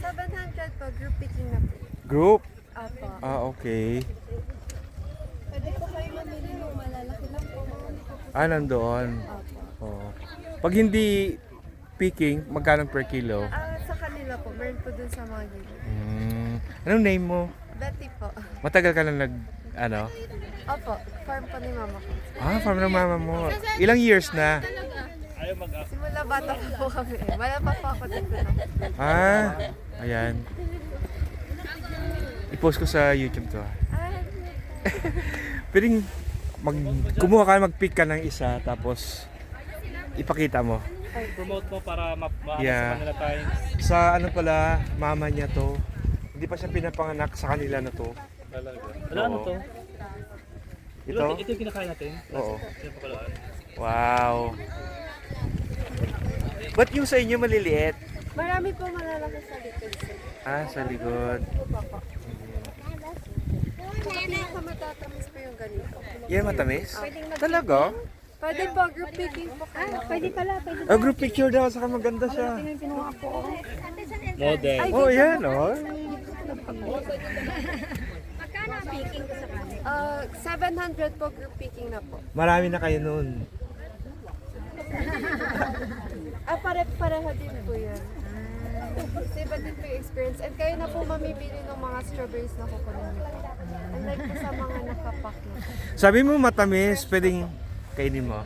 700 po, group picking na po. Group? Apo. Ah, okay. Pwede po kayo mamili ng malalaki lang po. Ah, nandoon. Apo. Oo. Pag hindi picking, magkano per kilo? Sa kanila po, meron po dun sa mga gilid. Anong name mo? Betty po. Matagal ka na Opo, farm po ni mama ko. farm ng mama mo. Ilang years na? Simula bata pa po kami. Wala pa po ako dito. Ayan. I-post ko sa YouTube to. Pwedeng kumuha ka, mag-pick ka ng isa, tapos ipakita mo. Promote mo para maano Yeah. sa kanila tayo. Sa ano pala, mama niya to. Hindi pa siya pinapanganak sa kanila na to. Talaga. Wala ano Oo. to? Ito? Ito yung kinakain natin. Oo. Ito pa pala. Wow. Ba't yung sa inyo maliliit? Marami po malalaki sa likod. Sa likod. Sa matatamis po yung ganito. Yan, matamis? Talaga? Pwede po, group picking po kayo. Pwede pala, pwede. Group picture daw, saka maganda siya. Kinuha po. Model. Oh, yan, oh. Magkano ang picking ko sa kanila? 700 po, group picking na po. Marami na kayo nun. Pareho din po yan. Kasi iba din po yung experience. And kayo na po mamibili ng mga strawberries na kukunin niyo po. Unlike po sa mga nakapack na. Sabi mo matamis, pwedeng kainin mo.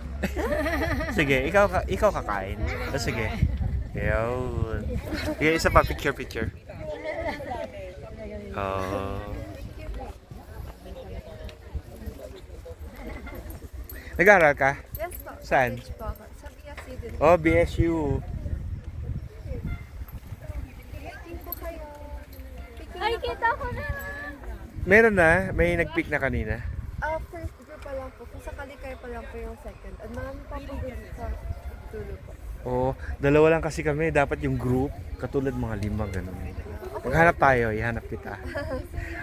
Sige, ikaw kakain. Sige. Yun. Sige, isa pa, picture. Oh. Nag-aaral ka? Yes po. Saan? College po ako. Sa BSC din. Oh, BSU. Picking po kayo. Picking Ay, na po. kita ko na! Meron na, may nag-pick na kanina. First group pa lang po. Kung sakali kayo pa lang po yung second. At marami pa po dun sa dulo po. Oo, dalawa lang kasi kami. Dapat yung group, katulad mga 5, ganun. Maghanap tayo, ihanap kita.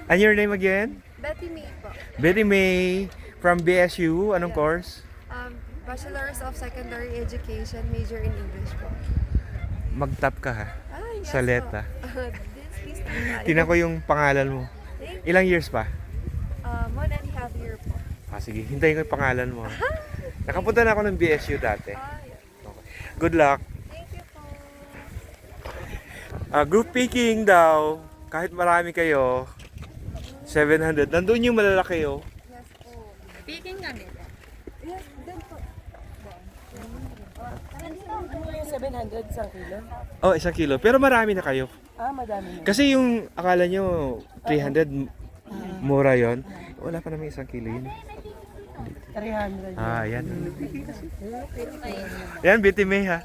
And your name again? Betty May po. Betty May from BSU. Anong course? Bachelor's of Secondary Education, major in English po. Mag-top ka ha, Yes sa LETA. po. This please. Tinan ko yung pangalan mo. Ilang years pa? 1.5 year po. Sige, hintayin ko yung pangalan mo. Nakapunta na ako ng BSU dati. Yes. Good luck. Thank you po. Group picking daw. Kahit marami kayo. 700. Nandun yung malalaki oh. Yes po. Picking nga nila. Yes, din po. Ano yung 700 sa kilo? Oh, 1 kilo. Pero marami na kayo. Madami na. Kasi yung akala nyo 300 mura yon. Wala pa naman 1 kilo yun. 300. Yan. Yan, Betty May ha.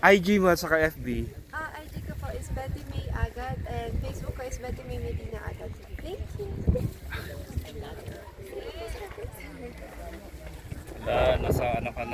IG mo at saka FB.